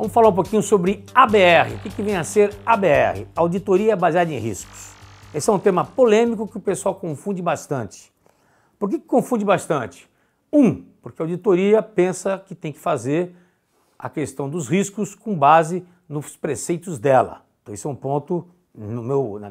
Vamos falar um pouquinho sobre ABR. O que vem a ser ABR? Auditoria baseada em riscos. Esse é um tema polêmico que o pessoal confunde bastante. Por que confunde bastante? Porque a auditoria pensa que tem que fazer a questão dos riscos com base nos preceitos dela. Então esse é um ponto, na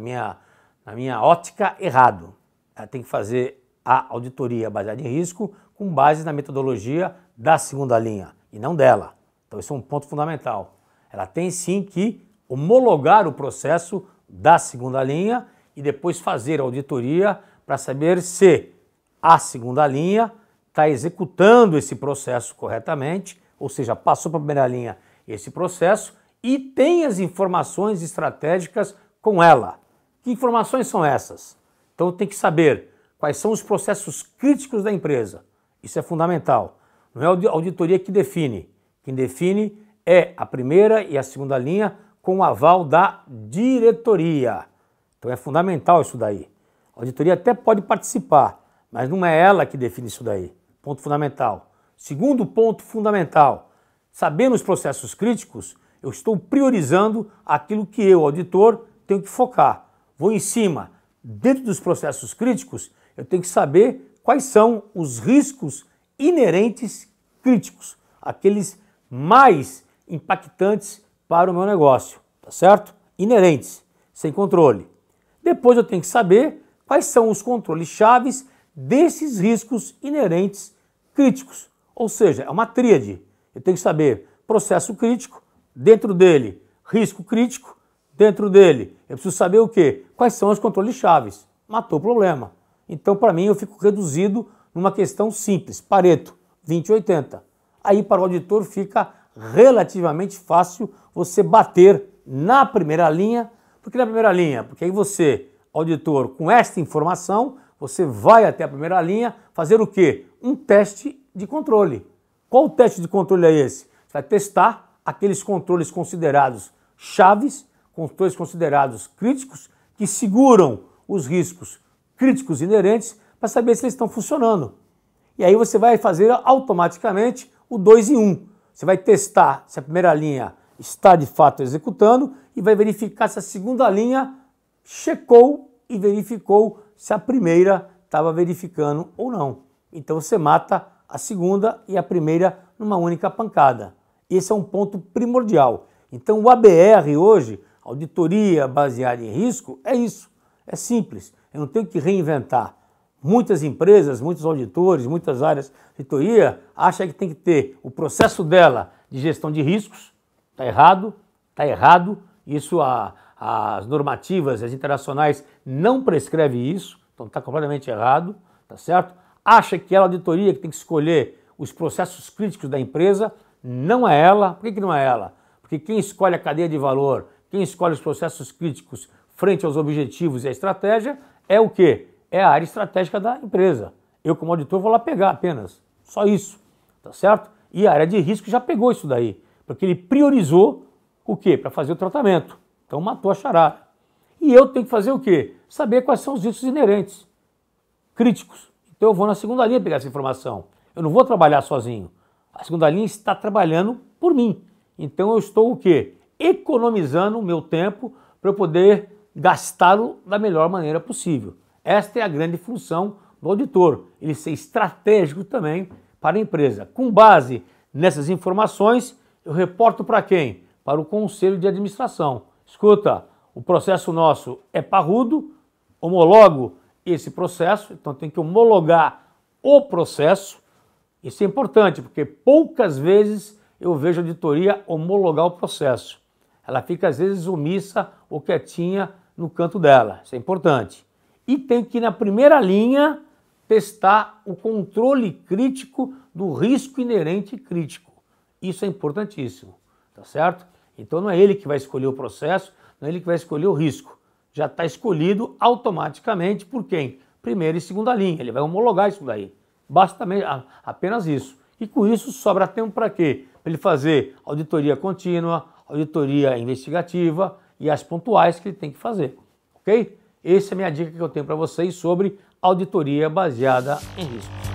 minha ótica, errado. Ela tem que fazer a auditoria baseada em risco com base na metodologia da segunda linha e não dela. Então esse é um ponto fundamental. Ela tem sim que homologar o processo da segunda linha e depois fazer a auditoria para saber se a segunda linha está executando esse processo corretamente, ou seja, passou para a primeira linha esse processo e tem as informações estratégicas com ela. Que informações são essas? Então tem que saber quais são os processos críticos da empresa. Isso é fundamental. Não é a auditoria que define. Quem define é a primeira e a segunda linha com o aval da diretoria. Então é fundamental isso daí. A auditoria até pode participar, mas não é ela que define isso daí. Ponto fundamental. Segundo ponto fundamental, sabendo os processos críticos, eu estou priorizando aquilo que eu, auditor, tenho que focar. Vou em cima. Dentro dos processos críticos, eu tenho que saber quais são os riscos inerentes críticos, aqueles mais impactantes para o meu negócio, tá certo? Inerentes, sem controle. Depois eu tenho que saber quais são os controles chaves desses riscos inerentes críticos. Ou seja, é uma tríade. Eu tenho que saber processo crítico, dentro dele risco crítico, dentro dele eu preciso saber o quê? Quais são os controles chaves. Matou o problema. Então para mim eu fico reduzido numa questão simples, Pareto, 20-80. Aí para o auditor fica relativamente fácil você bater na primeira linha. Por que na primeira linha? Porque aí você, auditor, com esta informação, você vai até a primeira linha fazer o quê? Um teste de controle. Qual o teste de controle é esse? Você vai testar aqueles controles considerados chaves, controles considerados críticos, que seguram os riscos críticos inerentes para saber se eles estão funcionando. E aí você vai fazer automaticamente o 2 em 1. Você vai testar se a primeira linha está de fato executando e vai verificar se a segunda linha checou e verificou se a primeira estava verificando ou não. Então você mata a segunda e a primeira numa única pancada. Esse é um ponto primordial. Então o ABR hoje, auditoria baseada em risco, é isso. É simples. Eu não tenho que reinventar. Muitas empresas, muitos auditores, muitas áreas de auditoria acham que tem que ter o processo dela de gestão de riscos. Está errado, está errado. Isso as normativas, as internacionais não prescrevem isso, então está completamente errado, tá certo? Acha que é a auditoria que tem que escolher os processos críticos da empresa, não é ela. Por que não é ela? Porque quem escolhe a cadeia de valor, quem escolhe os processos críticos frente aos objetivos e à estratégia é o quê? É a área estratégica da empresa. Eu, como auditor, vou lá pegar apenas. Só isso, tá certo? E a área de risco já pegou isso daí, porque ele priorizou o quê? Para fazer o tratamento. Então matou a charada. E eu tenho que fazer o quê? Saber quais são os riscos inerentes, críticos. Então eu vou na segunda linha pegar essa informação. Eu não vou trabalhar sozinho. A segunda linha está trabalhando por mim. Então eu estou o quê? Economizando o meu tempo para eu poder gastá-lo da melhor maneira possível. Esta é a grande função do auditor, ele ser estratégico também para a empresa. Com base nessas informações, eu reporto para quem? Para o conselho de administração. Escuta, o processo nosso é parrudo, homologo esse processo, então tem que homologar o processo. Isso é importante, porque poucas vezes eu vejo a auditoria homologar o processo. Ela fica às vezes omissa ou quietinha no canto dela, isso é importante. E tem que, na primeira linha, testar o controle crítico do risco inerente crítico. Isso é importantíssimo, tá certo? Então não é ele que vai escolher o processo, não é ele que vai escolher o risco. Já está escolhido automaticamente por quem? Primeira e segunda linha, ele vai homologar isso daí. Basta apenas isso. E com isso sobra tempo para quê? Para ele fazer auditoria contínua, auditoria investigativa e as pontuais que ele tem que fazer, ok? Essa é a minha dica que eu tenho para vocês sobre auditoria baseada em riscos.